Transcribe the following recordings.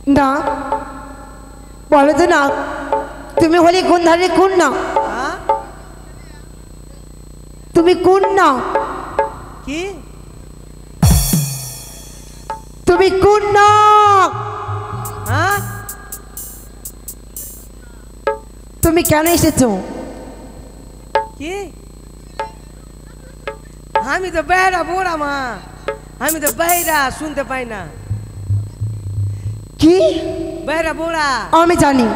না বলো তো না, তুমি হলে কোন ধারে কোন না? তুমি কোন না? কি তুমি কোন না? তুমি কেন এসেছো? কি আমি তো বেহরা বোরা মা, আমি তো বেহরা, শুনতে পাই না। কি বেহরা বোরা? আমি জানি,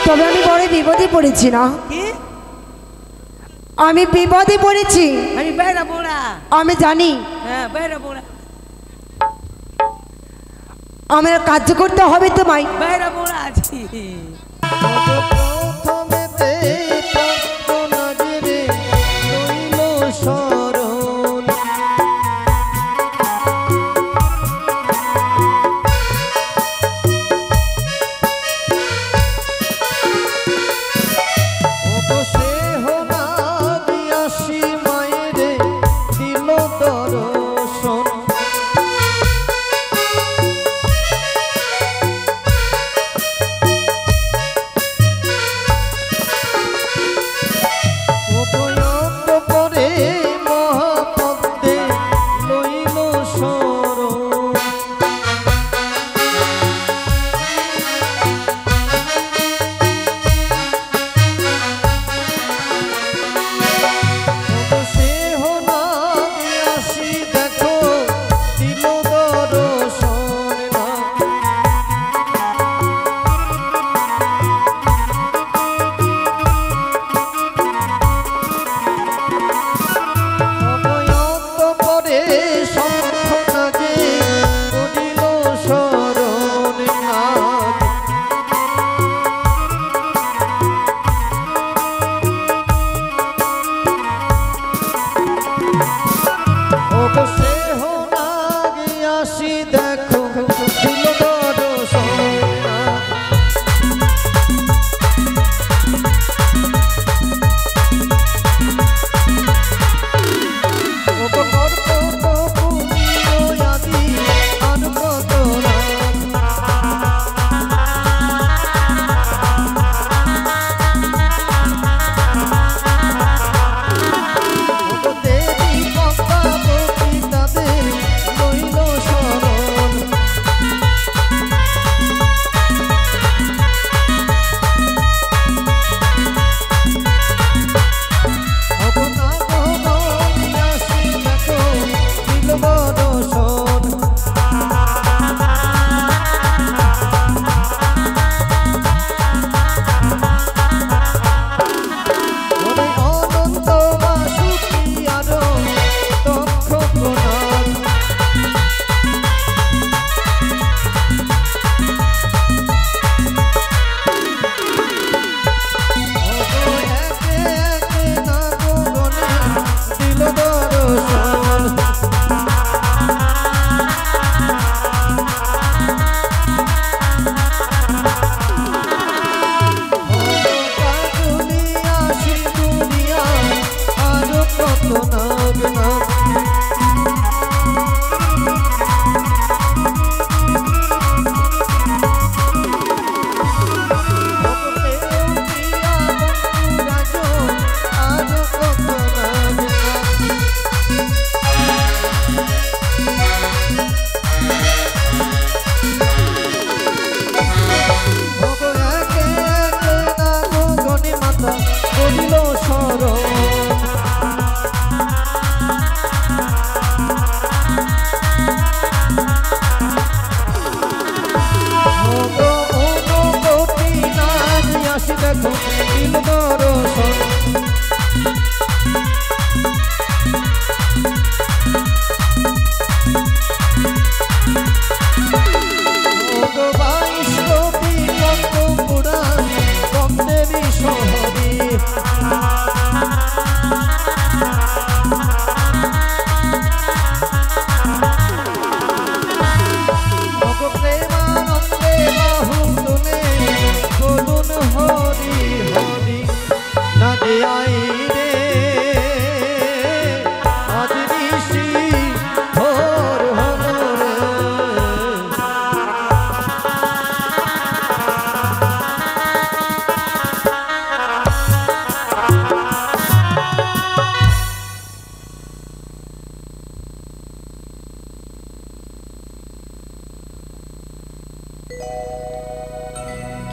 তবে আমি বড় বিপদে পড়েছি না। কি আমি বিপদে পড়েছি। আমি বেহরা বোরা? আমি জানি। হ্যাঁ বেহরা বোরা। আমার কাজ করতে হবে তোমায়। বেহরা বোরা আছি।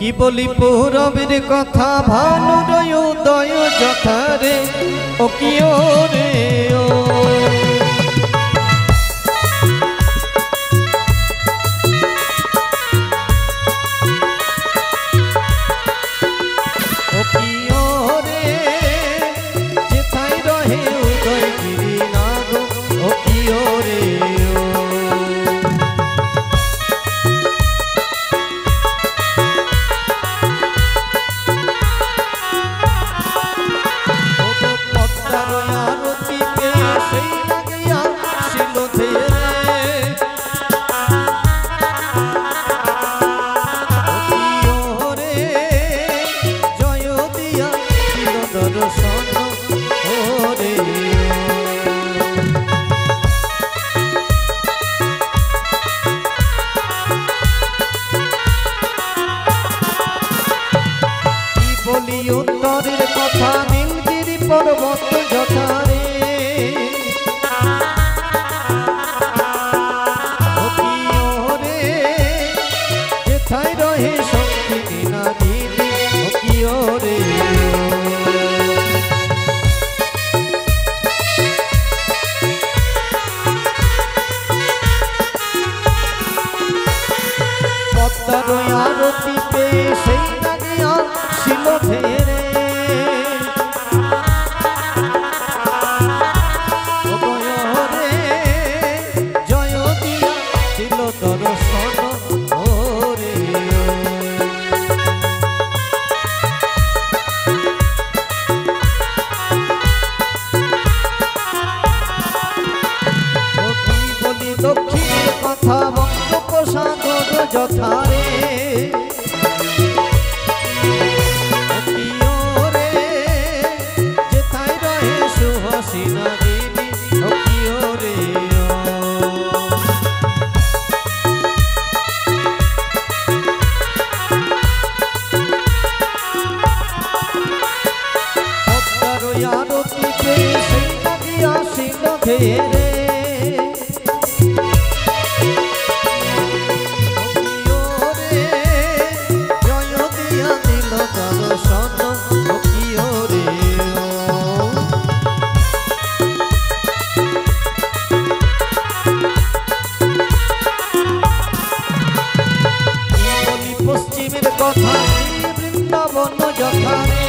কি বলি পৌরবের কথা ভানুর উদয় যথারে ও কি রে ও উত্তরের কথা নীলগিরি পর্বত যথারে যেথায় রহে শক্তি নাদিনী রে পদ্মার আরতি পেয়ে সেই লাগিয়া ছিল ধেরে জয় দিয়া ছিল দর্শন ওরে বলি দক্ষিণের কথা বঙ্গোপসাগর যথারে পশ্চিমের কথা বৃন্দাবন যথারে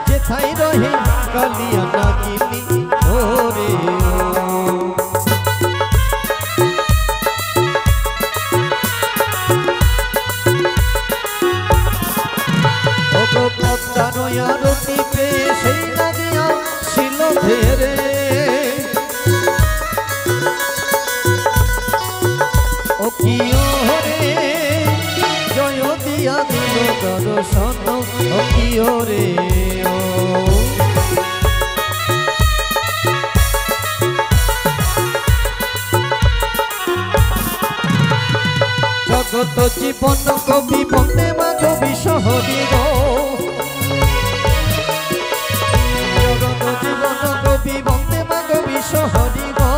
যেথায় রহে কালিয়া নাগিনী ওরে পদ্মারতি পেয়ে সেই লাগিয়া ছিল ধেরে ও কি রে জয় দিয়া দিল দর্শন ও কি রে ও জগত জীবন কবি বন্দে মাধবী শহরী গো জগত জীবন কবি বন্দে মাধবী শহরী গো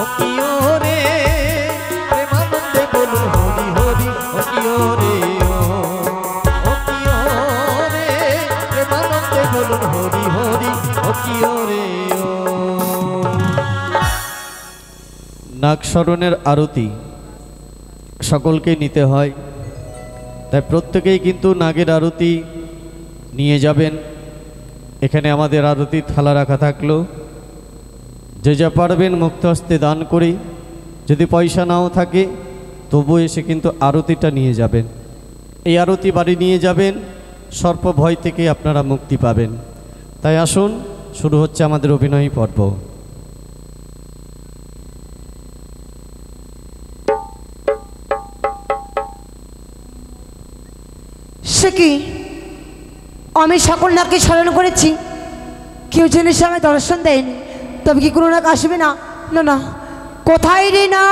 ও কি রে প্রেমানন্দে বলুন হরি হরি ও কি রে ও কি রে প্রেমানন্দে বলুন হরি হরি ও কি রে নাগশরণের আরতি সকলকে নিতে হয়, তাই প্রত্যেকেই কিন্তু নাগের আরতি নিয়ে যাবেন। এখানে আমাদের আরতি থালা রাখা থাকলো, যে যা পারবেন মুক্ত হস্তে দান করে, যদি পয়সা নাও থাকে তবু এসে কিন্তু আরতিটা নিয়ে যাবেন। এই আরতি বাড়ি নিয়ে যাবেন, সর্প ভয় থেকে আপনারা মুক্তি পাবেন। তাই আসুন, শুরু হচ্ছে আমাদের অভিনয় পর্ব। সে কি, আমি সকল নাককে স্মরণ করেছি, কেউ জিনিস আমায় দর্শন দেয়নি, তবে কি কোনো নাক আসবে না? না না, কোথায় রে না?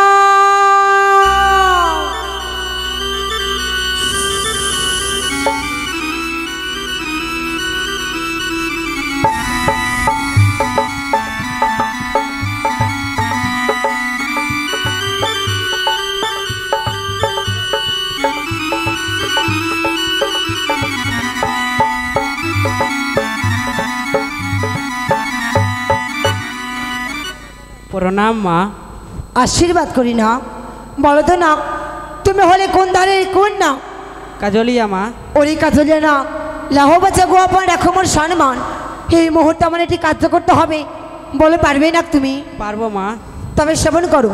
প্রণাম মা। আশীর্বাদ করি না। বলো তো না, তুমি হলে কোন ধারের কোন না? কাজলিয়া মা। ওরে কাজলিয়া না, লাহবাচা গোয়াপান রাখো মোর সম্মান। এই মুহূর্তে আমার এটি কার্য করতে হবে, বলে পারবে না তুমি? পারবো মা। তবে শ্রবণ করো,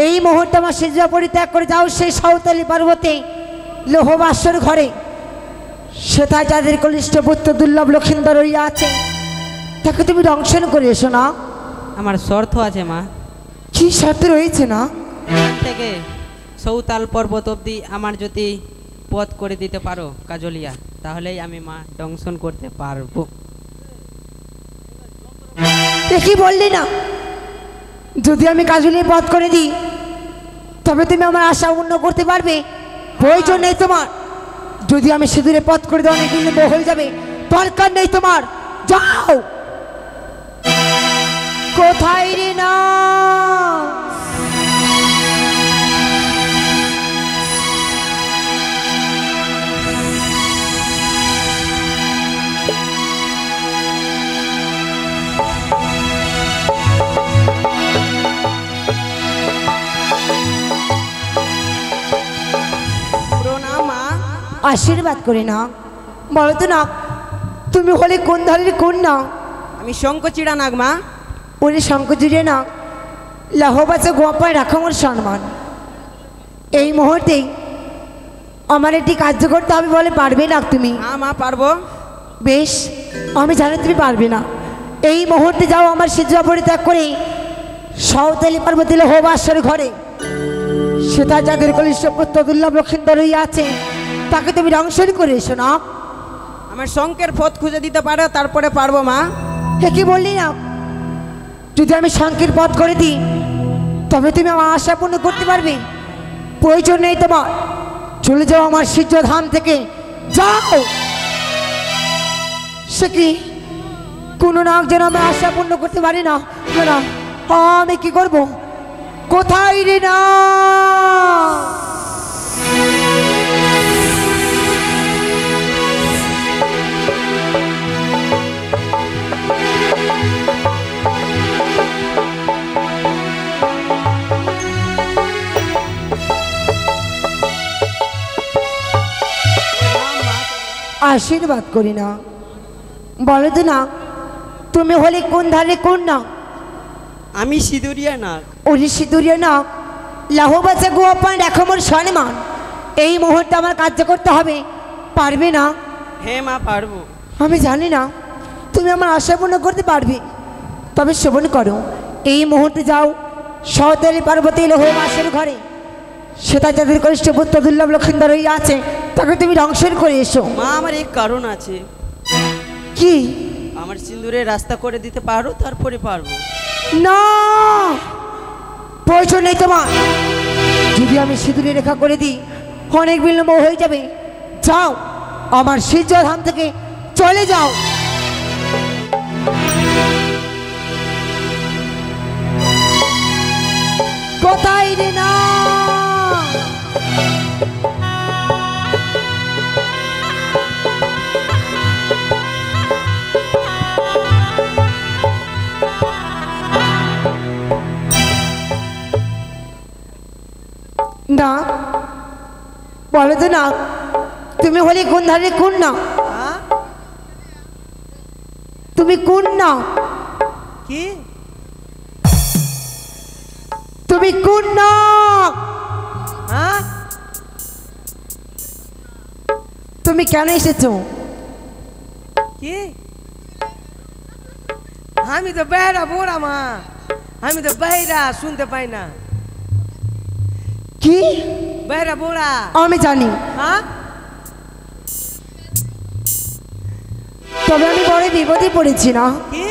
এই মুহূর্তে আমার সেজা পরিত্যাগ করে যাও সেই সাঁওতালি পর্বতে লোহবাসর ঘরে। সেটা যাদের কনিষ্ঠ পুত্র দুর্লভ লক্ষিন্দর রইয়া আছে, তাকে তুমি দংশন করে এসো না। আমার শর্ত আছে মা। কি শর্ত রয়েছে না? এখান থেকে সৌতাল পর্বত অবধি আমার যদি পথ করে দিতে পারো কাজলিয়া, তাহলেই আমি মা দংশন করতে পারবো। দেখি বললি না, যদি আমি কাজলি পথ করে দিই তবে তুমি আমার আশা পূর্ণ করতে পারবে? প্রয়োজন নেই তোমার। যদি আমি সিঁদুরে পথ করে দিই অনেক দিন হয়ে যাবে, দরকার নেই তোমার। যাও। কোথায় রে না? প্রণাম মা। আশীর্বাদ করে না। বলো তো না, তুমি হলে কোন ধারের কোন না? আমি শঙ্কচিড়া নাগ মা। ওরে শঙ্কজুড়ে না, লাহবাচা গোয়াপায় রাখো মোর সম্মান। এই মুহূর্তেই আমার এটি কার্য করতে হবে, বলে পারবে না তুমি? হ্যাঁ মা পারবো। বেশ, আমি জানি তুমি পারবে না। এই মুহূর্তে যাও আমার সেজা পরিত্যাগ করে সাঁওতালি পর্বতে লোহবাসর ঘরে। সেটা যাদের কনিষ্ঠ পুত্র দুর্লভ লক্ষিন্দর রইয়া আছে, তাকে তুমি দংশন করে এসো না। আমার শঙ্কের পথ খুঁজে দিতে পারো, তারপরে পারবো মা। হে কি বললি না? যদি আমি শঙ্কের পথ করে দিই তবে তুমি আমার আশা পূর্ণ করতে পারবে? প্রয়োজন নেই তোমার। চলে যাও আমার সূর্যধাম থেকে, যাও। সে কি কোনো নাক যেন আমি আশা পূর্ণ করতে পারি না? না, আমি কি করব? কোথায় রে না? আশীর্বাদ করি না। বলো তো না, তুমি হলে কোন ধারে কোন না? আমি সিঁদুরিয়া নাগ। ওরে সিঁদুরিয়া না, লাহবাচা গোয়াপান রাখো মোর সম্মান। এই মুহূর্তে আমার কার্য করতে হবে, পারবে না? হ্যাঁ মা পারবো। আমি জানি না তুমি আমার আশা পূর্ণ করতে পারবে, তবে শ্রবণ করো, এই মুহূর্তে যাও সাঁওতালি পর্বতে লোহবাসের ঘরে। সেটা যাদের কনিষ্ঠ পুত্র দুর্লভ লক্ষিন্দর রইয়া আছে, তাকে তুমি দংশন করে এসো। মা আমার এক কারণ আছে। কি? আমার সিঁদুরে রাস্তা করে দিতে পারো, তারপরে পারবো। না, প্রয়োজন নেই তোমার। যদি আমি সিঁদুরে রেখা করে দিই অনেক বিলম্ব হয়ে যাবে। যাও, আমার সূর্যধাম থেকে চলে যাও। কোথায় রে না? না, বলো তো না, তুমি হলে কোন ধারে কোন না? তুমি কোন না? কি? তুমি কোন না? হ্যাঁ, তুমি কেন এসেছো? কি? আমি তো বেহরা বোরা মা। আমি তো বেহরা, শুনতে পাই না। কি? বেহরা বোরা। আমি জানি, হ্যাঁ, তবে আমি বড় বিপদে পড়েছি না। কি?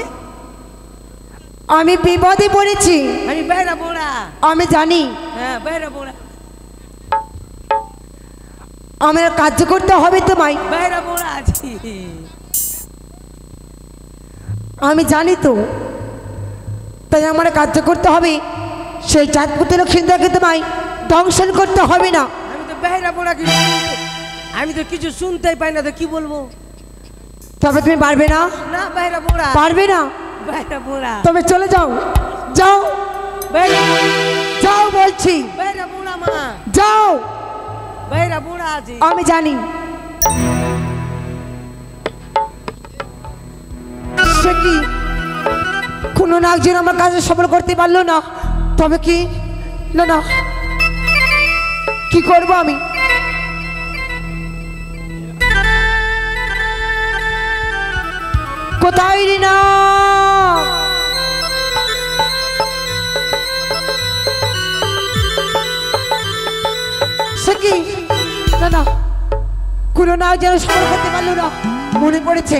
আমি বিপদে পড়েছি। আমি বেহরা বোরা। আমি জানি হ্যাঁ, বেহরা বোরা। আমার কার্য করতে হবে তোমায়। বেহরা বোরা আছি। আমি জানি তো, তাই আমার কার্য করতে হবে। সেই চাঁদপুতে লক্ষ্মীদাকে তোমায় দংশন করতে হবে না। আমি তো বেহরা বোরা, আমি তো কিছু শুনতেই পাই না, তো কি বলবো? তবে তুমি পারবে না? না, বেহরা বোরা। পারবে না? বেহরা বোরা। তবে চলে যাও, যাও। বাইরা যাও বলছি, বাইরা বুড়া মা, যাও। বাইরা বুড়া আজি। আমি জানি সে কি কোনো নাক যেন আমার কাজে সফল করতে পারলো না, তবে কি না না কি করবো আমি? কোথায় রিনা? সে কি না না কোনো নাক যেন সফল করতে পারলো না। মনে পড়েছে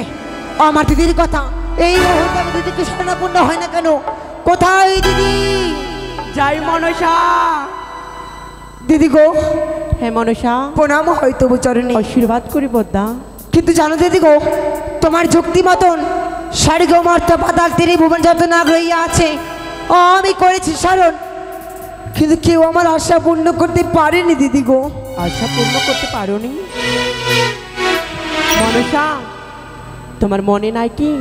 আমার দিদির কথা, এই মুহূর্তে আমি দিদিকে স্মরণাপন্ন হয় না কেন? কোথায় দিদি? জয় মনসা। দিদি গো, হ্যাঁ মনসা, প্রণাম হয়তো চরণে, আশীর্বাদ করি পদ্মা। কিন্তু জানো দিদি গো, তোমার যুক্তি মতন স্বর্গ মর্ত পাতাল তীরে ভুবন যত নাগ রইয়া আছে আমি করেছি স্মরণ, কিন্তু কেউ আমার আশা পূর্ণ করতে পারেনি দিদি গো। আশা পূর্ণ করতে পারোনি মনসা? তোমার মনে নাই কি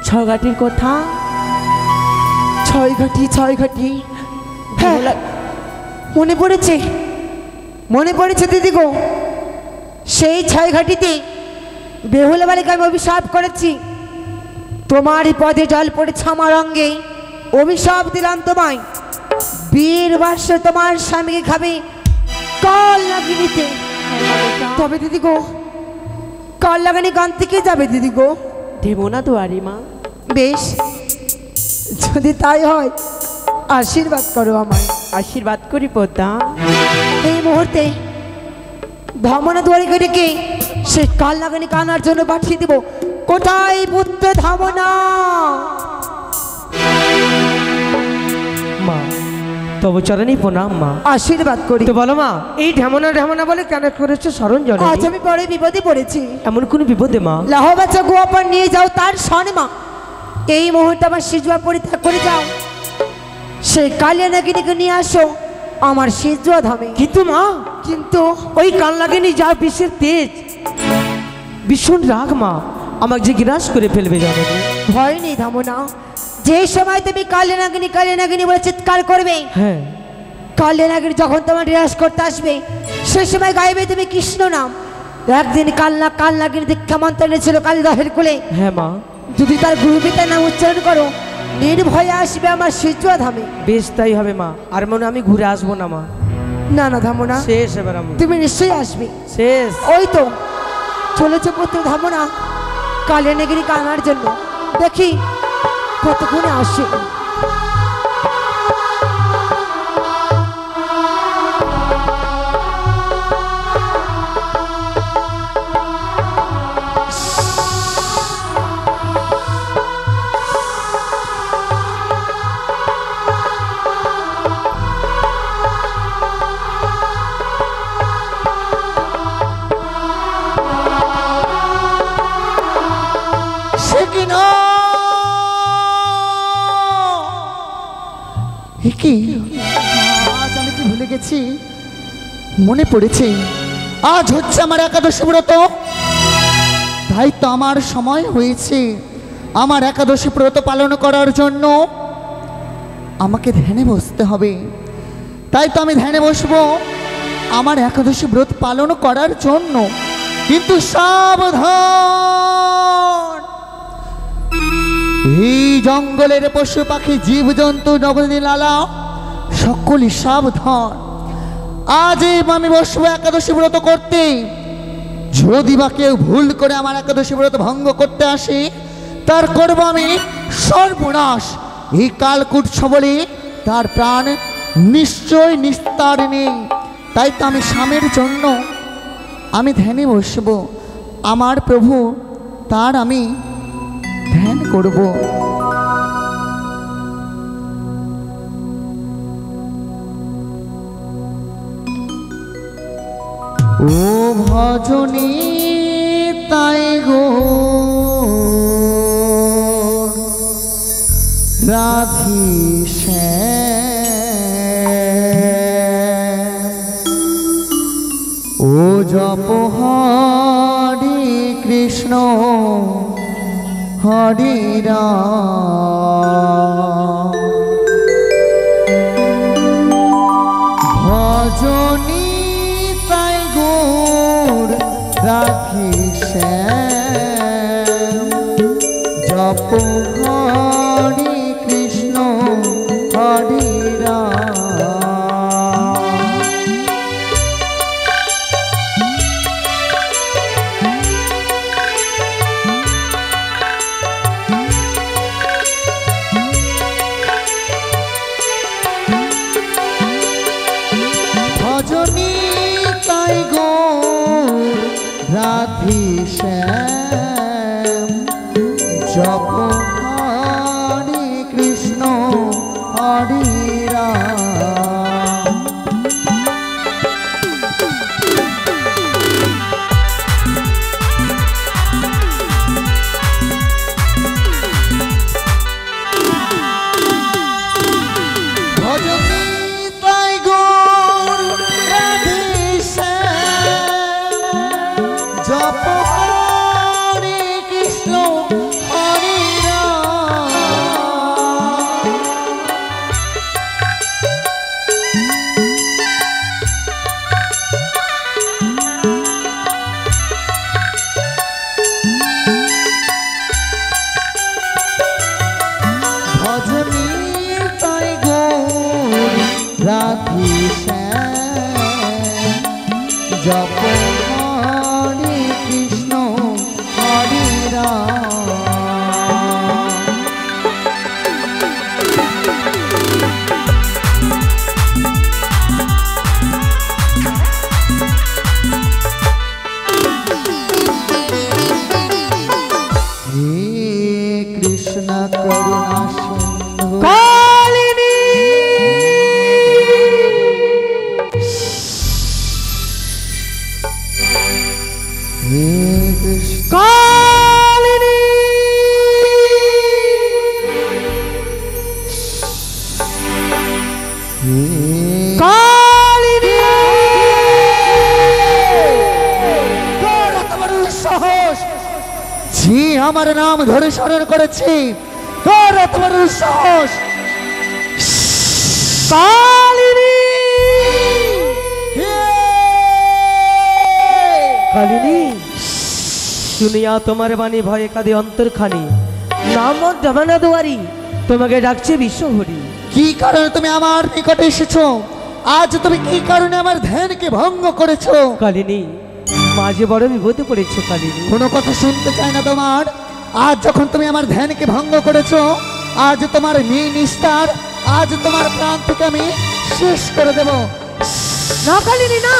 ছগাটির কথা? ছয় ঘাটি হ্যাঁ মনে পড়েছে, মনে পড়েছে দিদি গো। সেই ছয় ঘাটিতে বেহুলা বালিকা আমি অভিশাপ করেছি, তোমারই পদে জল পড়েছে আমার অঙ্গে, অভিশাপ দিলাম তোমায়, 20 বর্ষ তোমার স্বামীকে খাবে কাল লাগিনিতে। তবে দিদি গো, কাল লাগানি গান থেকে যাবে দিদি গো। দেব না দুয়ারি মা? বেশ, যদি তাই হয় আশীর্বাদ করো আমায়। আশীর্বাদ করি পদ্মা। এই মুহূর্তে ধমনা দুয়ারি ডেকে সে কাল লাগানি কানার জন্য পাঠিয়ে দিব। কোথায় পুত্র ধমনা? মা তবু চরণই প্রণাম মা। আশীর্বাদ করি। তো বলো মা, এই ঢেমনা ঢেমনা বলে কেন করেছো স্মরণ জলে? আজ আমি বড় বিপদে পড়েছি। এমন কোন বিপদে মা? লাহবাচা গোয়াপার নিয়ে যাও তার সনে মা। এই মুহূর্তে আমার সিজুয়া পরিত্যাগ করে যাও, সেই কালিয়া নাগিনীকে নিয়ে আসো আমার সিজুয়া ধামে। কিন্তু মা, কিন্তু ওই কান লাগেনি যা বিষের তেজ, ভীষণ রাগ মা, আমাকে যে গ্রাস করে ফেলবে জানো তো? ভয় নেই ধামনা, যে সময় তুমি কালিয়া নাগিনী বলে চিৎকার করবে, হ্যাঁ কালিয়া নাগিনী যখন তোমার রিয়াজ করতে আসবে সে সময় গাইবে তুমি কৃষ্ণ নাম। একদিন কাল নাগিনী দীক্ষা মন্ত্র এনেছিল কালিদাসের কোলে, হ্যাঁ মা, যদি তার গুরু পিতার নাম উচ্চারণ করো নির্ভয়ে আসবে আমার সিজুয়া ধামে। বেশ তাই হবে মা, আর মনে আমি ঘুরে আসবো না মা। না না ধামনা, শেষ এবার আমি, তুমি নিশ্চয়ই আসবে। শেষ। ওই তো চলেছে পুত্র ধামনা কালিয়া নাগিনীকে আনার জন্য, দেখি কতক্ষণে আসে। কি আজ আমি কি ভুলে গেছি? মনে পড়েছে আজ হচ্ছে আমার একাদশী ব্রত, তাই তো আমার সময় হয়েছে আমার একাদশী ব্রত পালন করার জন্য। আমাকে ধ্যানে বসতে হবে, তাই তো আমি ধ্যানে বসবো আমার একাদশী ব্রত পালন করার জন্য। কিন্তু সাবধান, এই জঙ্গলের পশু পাখি জীবজন্তু নগরী লালা সকলই সাবধান। আজ আমি বসবো একাদশী ব্রত করতে, যদি বা কেউ ভুল করে আমার একাদশী ব্রত ভঙ্গ করতে আসে তার করব আমি সর্বনাশ। এই কালকূট সবলে তার প্রাণ নিশ্চয় নিস্তার নেই, তাই তো আমি স্বামীর জন্য আমি ধ্যানে বসবো, আমার প্রভু তার আমি ধ্যান করব। ও ভজনী তাই গো রাধি ও জপ হরে কৃষ্ণ হরে রাম শ্যাম জপ হরে কৃষ্ণ হরে রাম। ভজনী তাই গো রাধে শ্যাম জপ হরে কৃষ্ণ হরে রাম। ভজনী তাই গো রাধে শ্যাম জপ হরে কৃষ্ণ হরে রাম। ভজনী তাই গো রাধে শ্যাম জপ হরে কৃষ্ণ হরে রাম। হে কৃষ্ণ করুণা সিন্ধু কালিনী হে কৃষ্ণ কালিনী হে কালিনী তোর এত বড় সাহস, যে আমার নাম ধরে স্মরণ করেছে, তোর এত বড় সাহস। কালিনী হে! কালিনী শুনিয়া তোমার বাণী ভয়ে কাঁদে অন্তরখানি, নাম জমানা দুয়ারি তোমাকে ডাকছে বিশ্বহরি। কি কারণে তুমি আমার নিকটে এসেছো? আজ তুমি কি কারণে আমার ধ্যানকে ভঙ্গ করেছো? কালিনী মাঝে বড় বিপদে পড়েছে কালিনী। কোনো কথা শুনতে চায় না তোমার। আজ যখন তুমি আমার ধ্যানকে ভঙ্গ করেছো, আজ তোমার নিস্তার, আজ তোমার প্রাণ থেকে আমি শেষ করে দেব। না কালিনী না,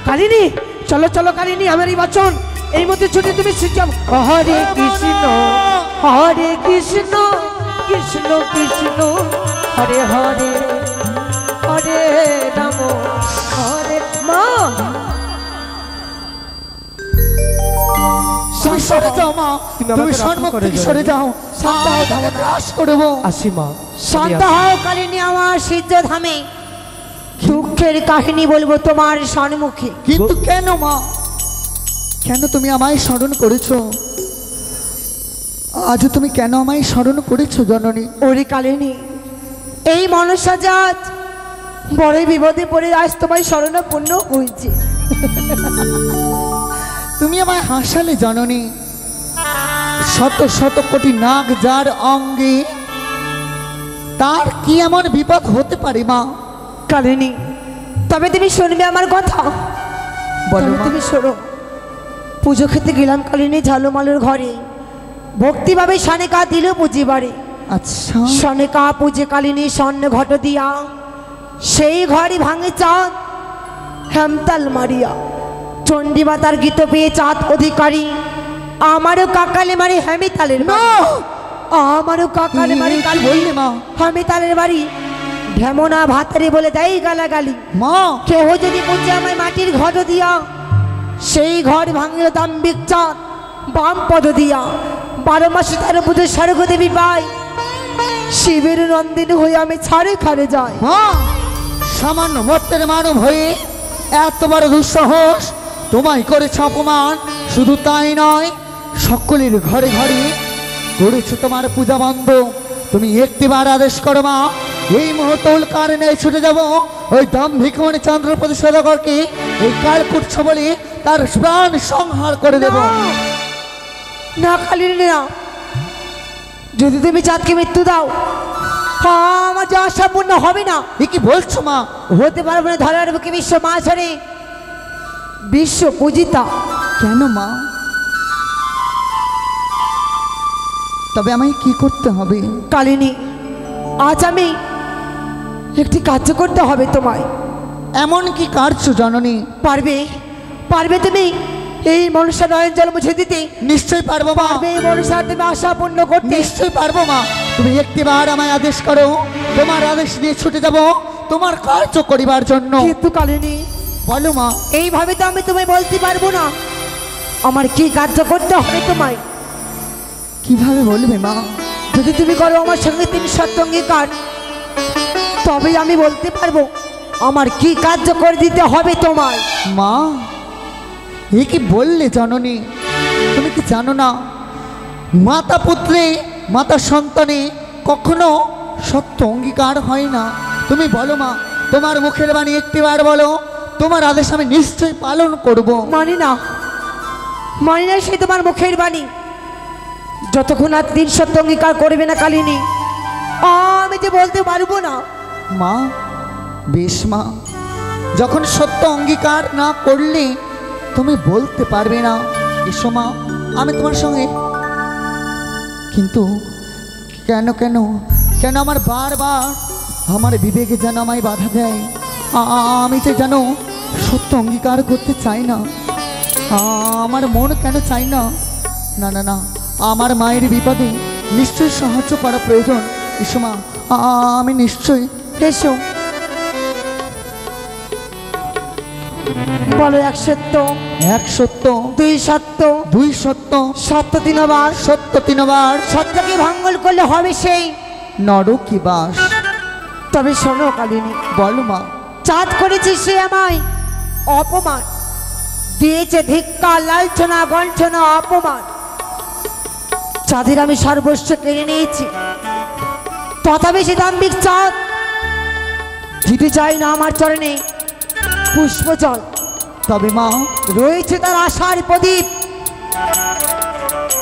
কালিনী চলো চলো কালিনী, আমার এই বচন এই মধ্যে ছুটে তুমি শিখাম। হরে কৃষ্ণ হরে কৃষ্ণ কৃষ্ণ কৃষ্ণ হরে হরে হরে রাম হরে মা। তুমি সরে যাও মা, তুমি তুমি আমাকে সম্মুখ রক্ষা করে থেকে যাও। সরে যাও। আমি গ্রাস করবো। আসি মা। শান্ত হও কালিনী আমার সিদ্ধ ধামে, দুঃখের কাহিনী বলবো তোমার সম্মুখে। কিন্তু কেন মা, কেন তুমি আমায় স্মরণ করেছো? আজ তুমি কেন আমায় স্মরণ করেছো জননী? ওরে কালিনী, এই মনসা জাত বড়ই বিপদে পড়ে আজ তোমায় শরণাপন্ন হয়েছে। তুমি আমায় হাসালে জননী। শত শত কোটি নাগ যার অঙ্গে, তার কি এমন বিপদ হতে পারে মা? কালিনী তবে তুমি শুনবে আমার কথা। বলো তবে মা। তুমি শোনো। পুজো খেতে গেলাম কালিনী ঝালুমালুর ঘরে, ভক্তিভাবে সনেকা দিল পুজিবারে। আচ্ছা, সনেকা পুজে কালিনী স্বর্ণ ঘট দিয়া, সেই ঘরে ভাঙে চাঁদ হেমতাল মারিয়া। চণ্ডীমাতার গীত পেয়ে চাঁদ অধিকারী, আমারও কাকালে মারি হেমিতালের না, বাড়ি। আমারও কাকালে মারি কি কাল বললে মা? হেমিতালের বাড়ি। ঢেমনা ভাতারে বলে দেয় গালাগালি। মা কেহ যদি পুজে আমায় মাটির ঘট দিয়া, সেই ঘর ভাঙিল দাম্বিক চাঁদ বাম পদ দিয়া। 12 মাসে 13 পুজো স্বর্গ দেবী পাই, শিবের নন্দিনী হয়ে আমি ছাড়ে খারে যাই। মা, সামান্য মর্তের মানব হয়ে এত বড় দুঃসাহস, তোমায় করেছে অপমান। শুধু তাই নয়, সকলের ঘরে ঘরে করেছে তোমার পূজা বন্ধ। তুমি একটিবার আদেশ করো মা, এই মুহূর্তে উল্কার নেই ছুটে যাব ওই দাম্ভিক মনে চন্দ্রপতি সদাগরকে এই কালকুট বলে তার প্রাণ সংহার করে দেব। না কালিনী না, যদি তুমি চাঁদকে মৃত্যু দাও আমার যে আশা পূর্ণ হবে না। এ কি বলছো মা? হতে পারবো না ধরার বুকে বিশ্ব মা ছাড়ে বিশ্ব পূজিতা। কেন মা? তবে আমায় কি করতে হবে? কালিনী, আজ আমি একটি কার্য করতে হবে তোমায়। এমন কি কার্য জননী? পারবে পারবে তুমি এই মনুষ্য নয়ন জল মুছে দিতে? নিশ্চয়ই পারবো মা। পারবে এই মনুষ্য তুমি আশা পূর্ণ করতে? নিশ্চয়ই পারবো মা। তুমি একটিবার আমায় আদেশ করো, তোমার আদেশ নিয়ে ছুটে যাব তোমার কার্য করিবার জন্য। কিন্তু কালিনী, বলো মা। এইভাবে তো আমি তোমায় বলতে পারবো না আমার কি কার্য করতে হবে তোমায়। কিভাবে বলবে মা? যদি তুমি করো আমার সঙ্গে 3 শর্ত অঙ্গীকার, তবেই আমি বলতে পারবো আমার কি কার্য করে দিতে হবে তোমায়। মা, এ কি বললে জননী? তুমি কি জানো না মাতা পুত্রে মাতা সন্তানে কখনো সত্য অঙ্গীকার হয় না? তুমি বলো মা, তোমার মুখের বাণী একটিবার বলো, তোমার আদেশ আমি নিশ্চয়ই পালন করব। মানি না সে তোমার মুখের বাণী, যতক্ষণ আর 3 শর্ত অঙ্গীকার করবে না কালিনী আমি যে বলতে পারবো না। মা, বেশ মা, যখন সত্য অঙ্গীকার না করলে তুমি বলতে পারবে না, এসো মা আমি তোমার সঙ্গে। কিন্তু কেন কেন কেন আমার বারবার আমার বিবেকে যেন আমায় বাধা দেয়? আমি যে যেন সত্য অঙ্গীকার করতে চাই না, আমার মন কেন চাই না? না না না, আমার মায়ের বিপদে নিশ্চয়ই সাহায্য করা প্রয়োজন। এসো মা, আমি নিশ্চয়ই। এসো, বলো 1 সত্য, 1 সত্য, 2 সত্য, 2 সত্য, সত্য 3 বার। সত্য 3 বার, সত্যকে ভঙ্গল করলে হবে সেই নরকি বাস। তবে শোনো কালিনী, বলো মা। চাঁদ করেছে সে আমায় অপমান, দিয়েছে ধিক্কার, লাঞ্ছনা, গঞ্ছনা, অপমান। চাঁদের আমি সর্বস্ব কেড়ে নিয়েছি, তথাপি সে দাম্ভিক চাঁদ দিতে চাই না আমার চরণে পুষ্প জল। তবে মা, রয়েছে তার আশার প্রদীপ,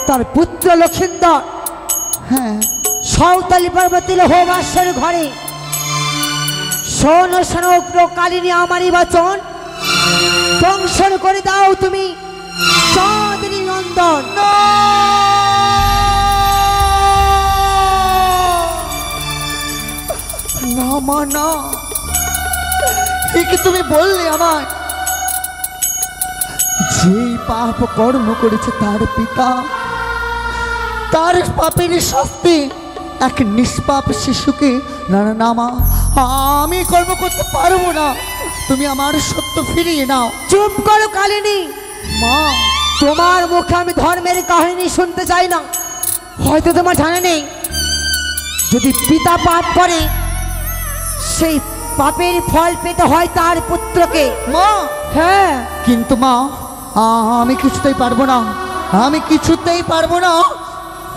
তার পুত্র লক্ষিন্দর হ্যাঁ, সাঁওতালি পর্বতে লোহবাসের ঘরে। শোনো শোনো কালিনী আমারই বচন, ধ্বংসন করে দাও তুমি চাঁদনী নন্দন। না মা না, এ কি তুমি বললে আমায়? যেই পাপ কর্ম করেছে তার পিতা, তার পাপের শাস্তি এক নিষ্পাপ শিশুকে। না না না মা, আমি কর্ম করতে পারবো না। তুমি আমার সত্য ফিরিয়ে নাও। চুপ করো কালিনী, মা, তোমার মুখে আমি ধর্মের কাহিনী শুনতে চাই না। হয়তো তোমার জানা নেই, যদি পিতা পাপ করে সেই পাপের ফল পেতে হয় তার পুত্রকে। মা, হ্যাঁ, কিন্তু মা, আমি কিছুতেই পারবো না, আমি কিছুতেই পারবো না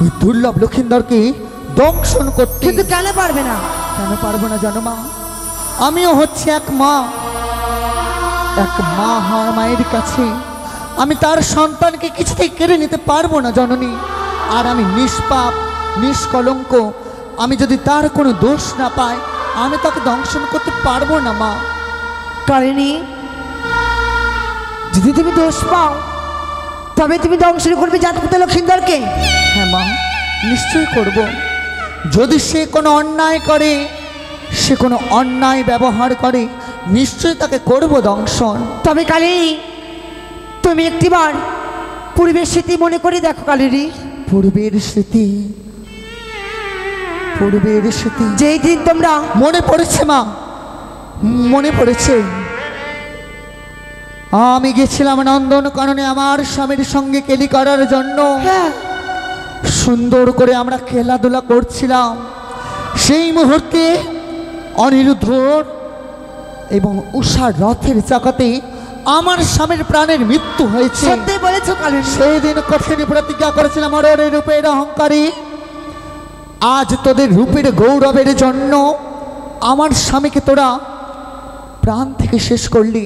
ওই দুর্লভ লক্ষিন্দরকে দংশন করতে। কিন্তু কেন পারবে না? কেন পারবো না জানো মা? আমিও হচ্ছে এক মা, এক মা হওয়ার মায়ের কাছে আমি তার সন্তানকে কিছুতেই কেড়ে নিতে পারবো না জননী। আর আমি নিষ্পাপ, নিষ্কলঙ্ক, আমি যদি তার কোনো দোষ না পাই আমি তাকে দংশন করতে পারবো না মা। কালিনী, যদি তুমি দোষ পাও তবে তুমি দংশন করবে জাতপুত্র লক্ষিন্দরকে? হ্যাঁ মা, নিশ্চয়ই করব। যদি সে কোনো অন্যায় করে, সে কোনো অন্যায় ব্যবহার করে, নিশ্চয়ই তাকে করব দংশন। তবে কালিনী, তুমি একটিবার পূর্বের স্মৃতি মনে করে দেখো কালিনী। পূর্বের স্মৃতি, পূর্বের স্মৃতি যেই দিন তোমরা মনে পড়েছে মা, মনে পড়েছে। আমি গেছিলাম নন্দনকাননে আমার স্বামীর সঙ্গে কেলি করার জন্য। হ্যাঁ, সুন্দর করে আমরা খেলাধুলা করছিলাম। সেই মুহূর্তে অনিরুদ্ধর এবং উষার রথের চাকাতে আমার স্বামীর প্রাণের মৃত্যু হয়েছে। সত্যি বলেছো কালিনী। সেই দিন কঠিন প্রতিজ্ঞা করেছিলাম, অরে রূপের অহংকারী, আজ তোদের রূপের গৌরবের জন্য আমার স্বামীকে তোরা প্রাণ থেকে শেষ করলি।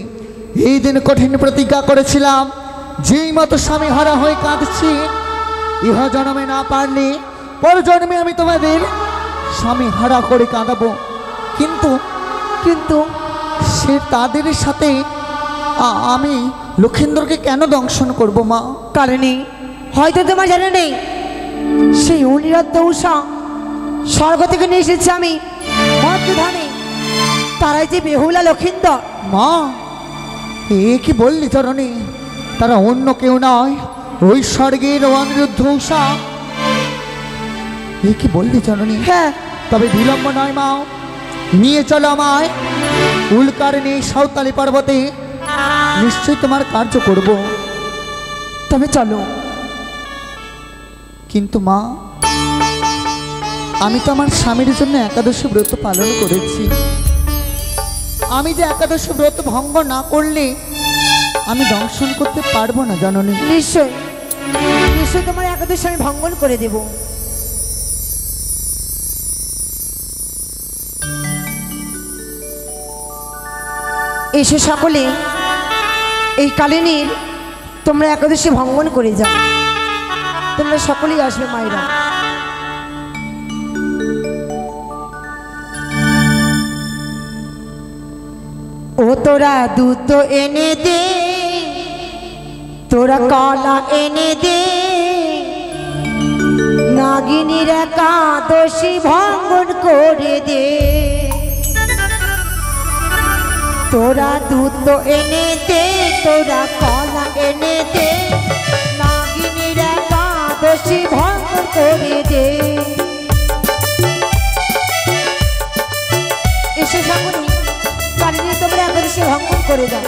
এই দিন কঠিন প্রতিজ্ঞা করেছিলাম, যেই মতো স্বামী হারা হয়ে কাঁদছি, ইহ জন্মে না পারলে পর জন্মে আমি তোমাদের স্বামী হারা করে কাঁদাবো। কিন্তু কিন্তু সে তাদের সাথে আমি লক্ষেন্দ্রকে কেন দংশন করব মা? কারণে হয়তো তোমার জানা নেই, সেই অনিরুদ্ধ উষা স্বর্গ থেকে নিয়ে এসেছে আমি মর্তধামে, তারাই যে বেহুলা লক্ষিন্দর। মা, এ কি বললি জননী? তারা অন্য কেউ নয়, ওই স্বর্গের অনিরুদ্ধ উষা। এ কি বললি জননী? হ্যাঁ, তবে বিলম্ব নয় মা, নিয়ে চলো আমায় উল্কার নেই সাঁওতালি পর্বতে, নিশ্চয়ই তোমার কার্য করব। তবে চলো। কিন্তু মা, আমি তো আমার স্বামীর জন্য একাদশী ব্রত পালন করেছি। আমি যে একাদশী ব্রত ভঙ্গ না করলে আমি দংশন করতে পারবো না জননী। নিশ্চয় নিশ্চয় তোমার একাদশী আমি ভঙ্গন করে দেব। এসে সকলে এই কালিনীর তোমরা একাদশী ভঙ্গন করে যাও। তোমরা সকলেই আসবে মায়েরা। ও তোরা দুধ এনে দে, তোরা কলা এনে দে, নাগিনীর একাদশী ভঙ্গন করে দে। তোরা দুধ এনে দে, তোরা কলা এনে দে, নাগিনীর একাদশী ভঙ্গন করে দে। এসে সকলে কালিনী তোমরা একাদশী ভঙ্গন করে দাও।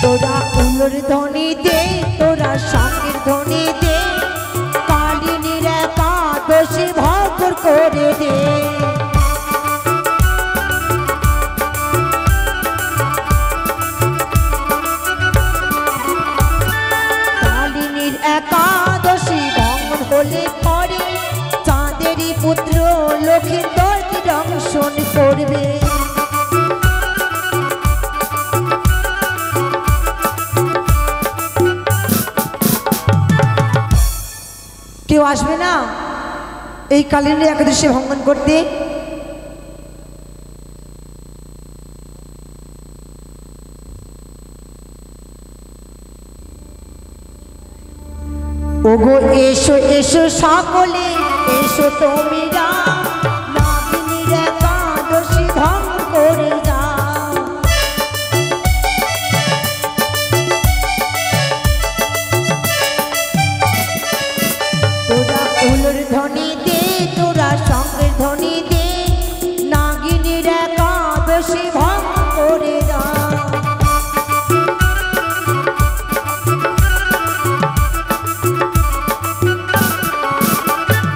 তোরা উলোর ধ্বনি দে, তোরা শঙ্খের ধ্বনি দে, কালিনীর একাদশী ভঙ্গন করে দে। কালিনীর একাদশী ভঙ্গন হলে পরে চাঁদেরই পুত্র লক্ষিন্দরকে দংশন করবে। কেউ আসবে না এই কালিনী একাদশী ভঙ্গন করতে? ওগো এসো এসো সকলে এসো তোমরা, নাগিনীর একাদশী ভঙ্গ করে যাও। তোরা উলোর ধ্বনি দে, তোরা শঙ্খের ধ্বনি দে, নাগিনীর একাদশী ভঙ্গ করে দাও।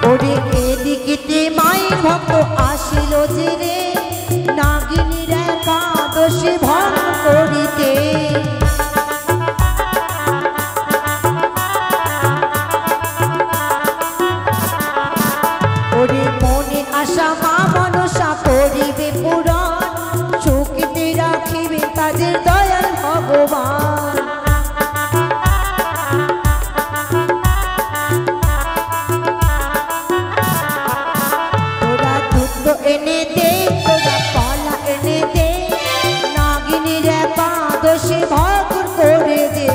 ওরে এদিকে মায়ের ভক্ত আসিল যে রে, নাগিনীর একাদশী ভঙ্গ করিতে। ওরে মনে আশা মা মনসা করিবে পুরাণ, সুখে রাখিবে তাদের দয়াল ভগবান। তোরা দুধ এনে দে, তোরা কলা এনে দে, নাগিনীর একাদশী ভঙ্গন করে দে।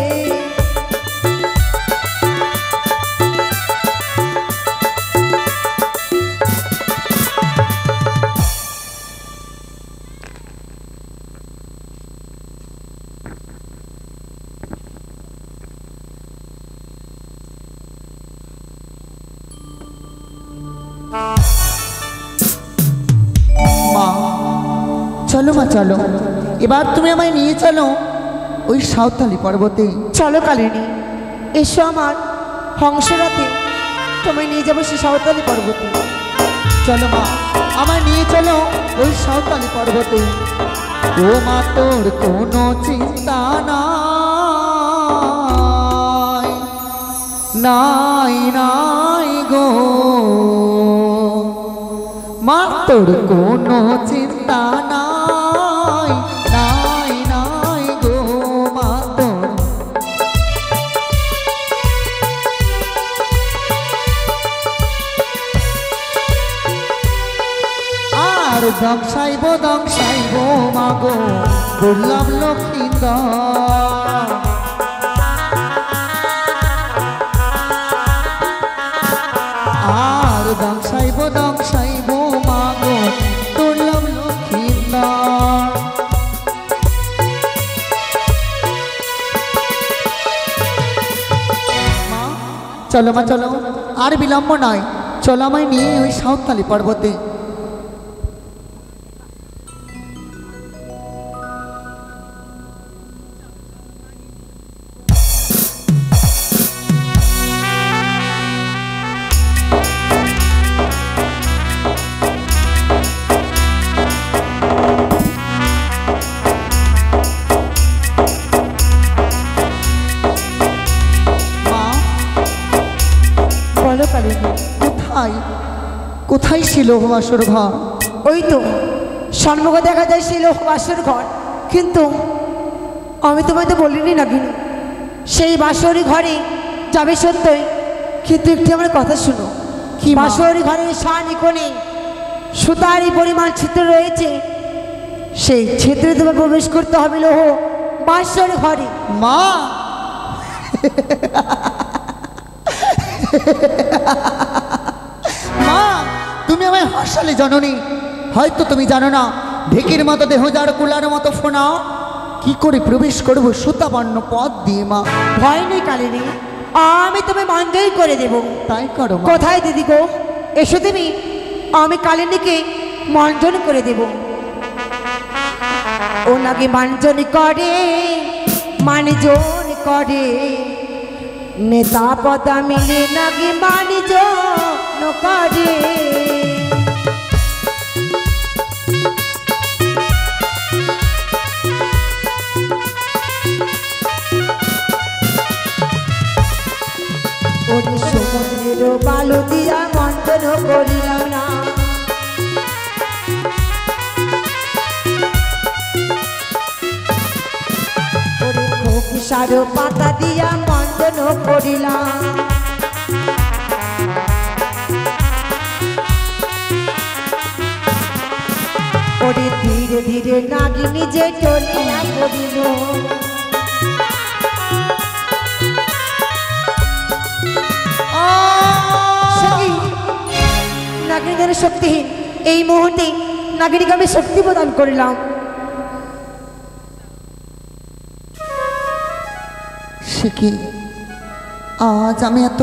মা, চলো মা চলো, এবার তুমি আমায় নিয়ে চলো ওই সাঁওতালি পর্বতে। চলো কালিনী, এসো আমার হংসরথে, তোমায় নিয়ে যাবো সে সাঁওতালি পর্বতে। চলো মা, আমায় নিয়ে চলো ওই সাঁওতালি পর্বতে। ও মা, তোর কোনো চিন্তা নাই, নাই নাই গো মা, তোর কোনো চিন্তা নাই, নাই দংশাইব দংশাইব মাগো দুর্লভ লক্ষিন্দর। আর দংশাইব দংশাইব মাগো দুর্লভ লক্ষিন্দর। মা চলো মা চলো, আর বিলম্ব নয়, চলো আমায় নিয়ে ওই সাঁওতালি পর্বতে। বলো কালিনী, কোথায় কোথায় ছিল বাসর ঘর? ওই তো সম্মুখে দেখা যায় সেই লোক বাসর ঘর, কিন্তু আমি তোমাকে বলিনি না কিনু সেই বাসরি ঘরে যাবে সত্যই, কিন্তু একটি আমার কথা শুনো। কি মা? বাসরি ঘরে সানি কোণে সুতারি পরিমাণ ছিদ্র রয়েছে, সেই ছিদ্রে তোমার প্রবেশ করতে হবে লোহ বাসর ঘরে। মা মা তুমি আমায় হাসালে জননী, হয়তো তুমি জানো না ঢেকির মতো দেহ যার কুলার মতো ফোনা, কি করে প্রবেশ করবো সুতাবর্ণ পথ দিয়ে মা? ভয় নেই কালিনী, আমি তোমায় মঞ্জয় করে দেব। তাই করো মা। কোথায় দিদি গো, এসো তুমি, আমি কালিনীকে মঞ্জন করে দেব। ও নাকি মানজন করে, মানজন করে, নেতা পদা মিলে নাকি মানজন করে। ওরে সমুদ্রের বালু দিয়া মন্থন করিলাম না, ওরে খোকিসার পাতা দিয়া মন্থন করিলাম। ওরে ধীরে ধীরে নাগিনী যে চলিয়া করিল, নাগিনীদের শক্তিহীন এই মুহূর্তে নাগিনীকে আমি শক্তি প্রদান করিলাম। সে কি আজ আমি এত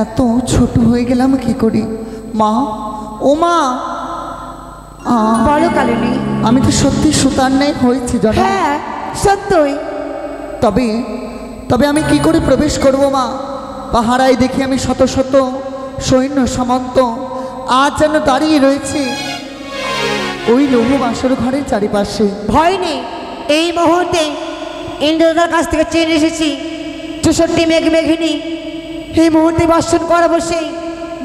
এত ছোট হয়ে গেলাম কি করি? মা ও মা, বলো কালিনী। আমি তো সত্যি সুতার নেই হয়েছি জানো। হ্যাঁ সত্যই। তবে তবে আমি কি করে প্রবেশ করব মা? পাহারায় দেখি আমি শত শত সৈন্য সামন্ত আজ যেন দাঁড়িয়ে রয়েছে ওই লৌহ বাসর ঘরের চারিপাশে। ভয় নেই, এই মুহূর্তে ইন্দ্রদার কাছ থেকে চেয়ে এসেছি 64 মেঘ মেঘিনী, এই মুহূর্তে বাসন করাবো সেই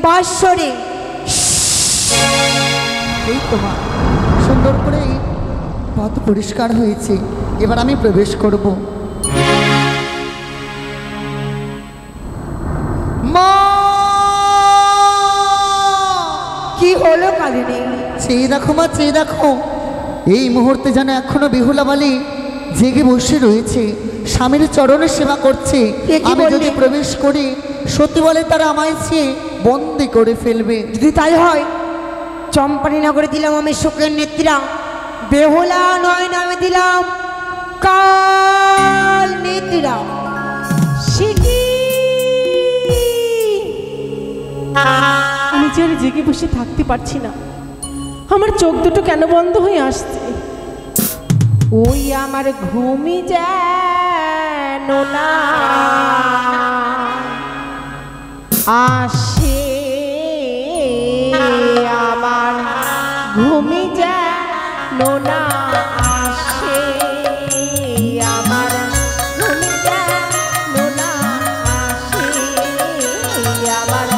বাসরে। এই তোমার সুন্দর করে পথ পরিষ্কার হয়েছে, এবার আমি প্রবেশ করব। মা কি হলো কালিনী? চেয়ে দেখো মা, চেয়ে দেখো, এই মুহূর্তে যেন এখনো বেহুলা বালি জেগে বসে রয়েছে, স্বামীর চরণে সেবা করছে। এ কি আমি বললে? যদি প্রবেশ করি সত্যি বলে তারা আমায় চেয়ে বন্দি করে ফেলবে। যদি তাই হয়, চম্পানি নগরে দিলাম আমি শোকের নেত্রা, বেহুলা নয় নামে দিলাম কাল নেত্রা। আমি যে আর জেগে বসে থাকতে পারছি না, আমার চোখ দুটো কেন বন্ধ হয়ে আসছে। ওই আমার ঘুমি যেন না আসে, আমার ঘুমি যেন না আসে, আমার ঘুমি যেন না আসে, আমার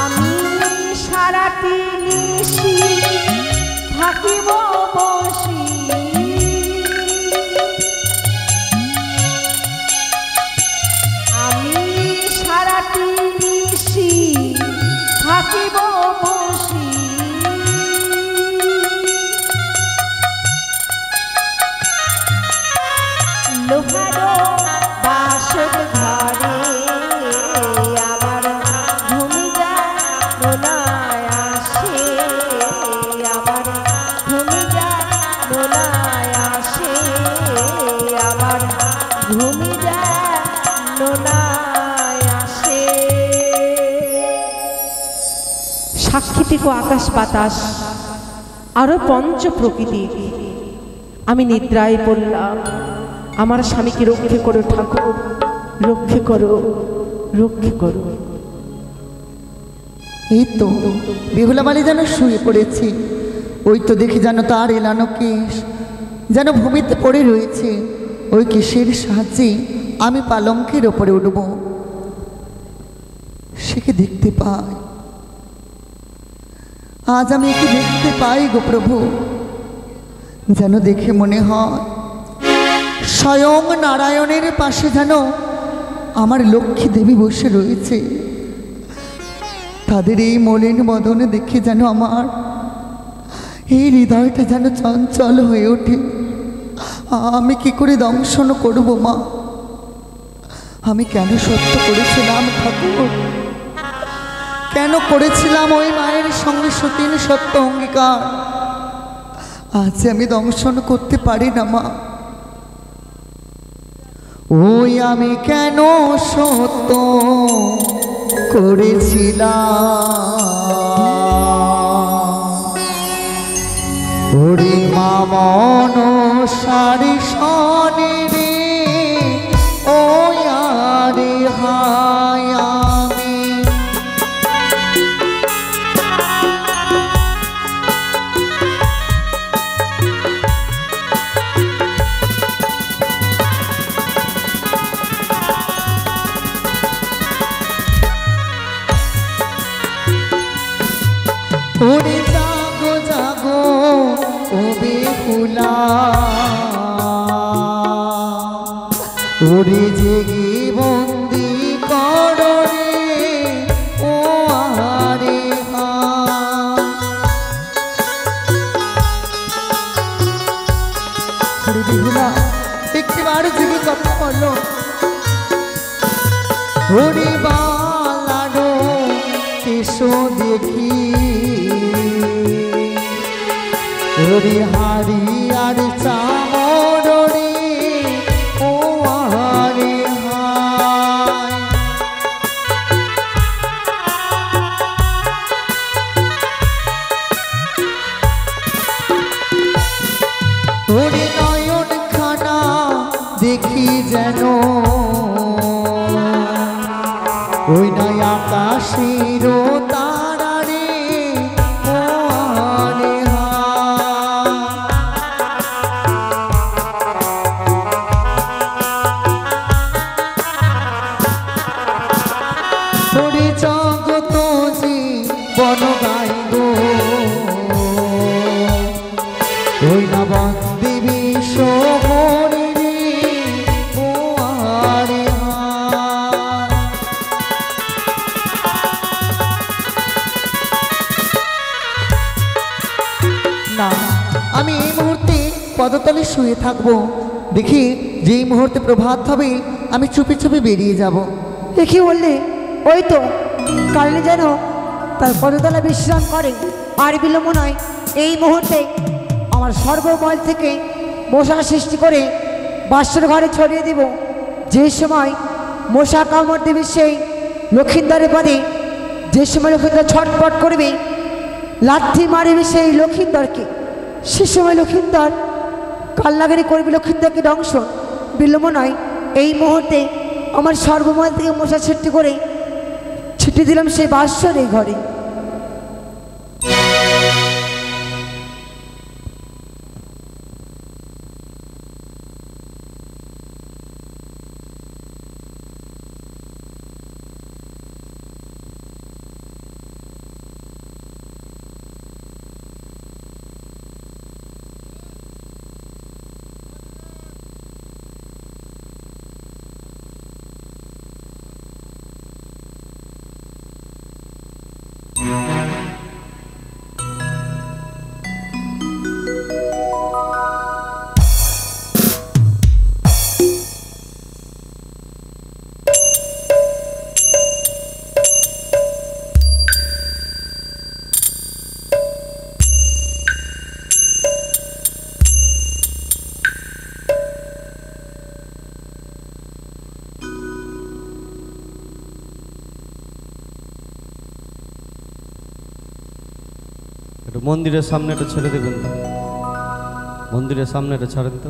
আমি সারাটি নিশি থাকিব বসি, আমি সারাটি নিশি লোহারো বাসর ঘরে আমার ভূমিকা নোনায় আসে, আমার ভূমিকা নোনায় আসে, আমার ভূমিকা নোনায় আসে। সাক্ষী থেকে আকাশ বাতাস আরো পঞ্চ প্রকৃতি। আমি নিদ্রায় পড়লাম, আমার স্বামীকে রক্ষে করো ঠাকুর, রক্ষে করো, রক্ষে করো। এই তো বেহুলা বাড়ি যেন শুয়ে পড়েছে, ওই তো দেখি যেন তার এলানো কেশ যেন ভূমিতে পড়ে রয়েছে। ওই কেশের সাহায্যে আমি পালঙ্কের ওপরে উঠব, সেকে দেখতে পাই। আজ আমি একে দেখতে পাই গো প্রভু, যেন দেখে মনে হয় স্বয়ং নারায়ণের পাশে যেন আমার লক্ষ্মী দেবী বসে রয়েছে। তাদের এই মলিন বদনে দেখে যেন আমার এই হৃদয়টা যেন চঞ্চল হয়ে ওঠে। আমি কি করে দংশন করব মা? আমি কেন সত্য করেছিলাম ঠাকুর? কেন করেছিলাম ওই মায়ের সঙ্গে সতীন সত্য অঙ্গীকার? আজ আমি দংশন করতে পারি না মা। ওই আমি কেন সত্য করেছিলাম, ওরে মা মনসারি শনি রে, ও আরে হায় আমি। ওরে জাগো জাগো ও বেহুলা, ওরে জেগে বন্দি করো রে, ও আরে হায়। ওরে বেহুলা একটিবার জেগে কথা বলো। ওরে বালারো কেশো দেখি, ওরে হারি আর চামর রে, ও আরে হায়। ওরে নয়ন খানা দেখি যেন, ওই নয় আকাশের তারা রে, ও আরে হায়। ওরে জগত জীবন গাইব, ওই না বন্দে বিশ্ব হরি রে, ও আরে হায়। না, আমি এই মুহূর্তে পদতলে শুয়ে থাকবো। দেখি যেই মুহূর্তে প্রভাত হবে আমি চুপি চুপি বেরিয়ে যাব। এ কি বললে? ওই তো কারণে যেন তার পদতলা বিশ্রাম করে। আর বিলম্ব নয়, এই মুহূর্তে আমার সর্বমল থেকে মশা সৃষ্টি করে বাসর ঘরে ছড়িয়ে দিব। যে সময় মশা কামড় দেবে সেই লক্ষিন্দরের পদে, যে সময় লক্ষিন্দর ছটপট করবে, লাঠি মারবে সেই লক্ষিন্দরকে, সে সময় লক্ষিন্দর কাল্লাগারি করবে লক্ষিন্দরকে দংশন। বিলম্ব নয়, এই মুহূর্তে আমার সর্বমল থেকে মশা সৃষ্টি করে ছিটিয়ে দিলাম সেই বাসরের ঘরে। একটু মন্দিরের সামনে একটু ছেড়ে দেবেন তো, মন্দিরের সামনে একটু ছাড়েন তো।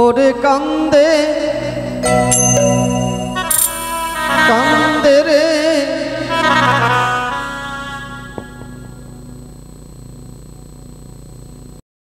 ওরে কান্দে কান্দে রে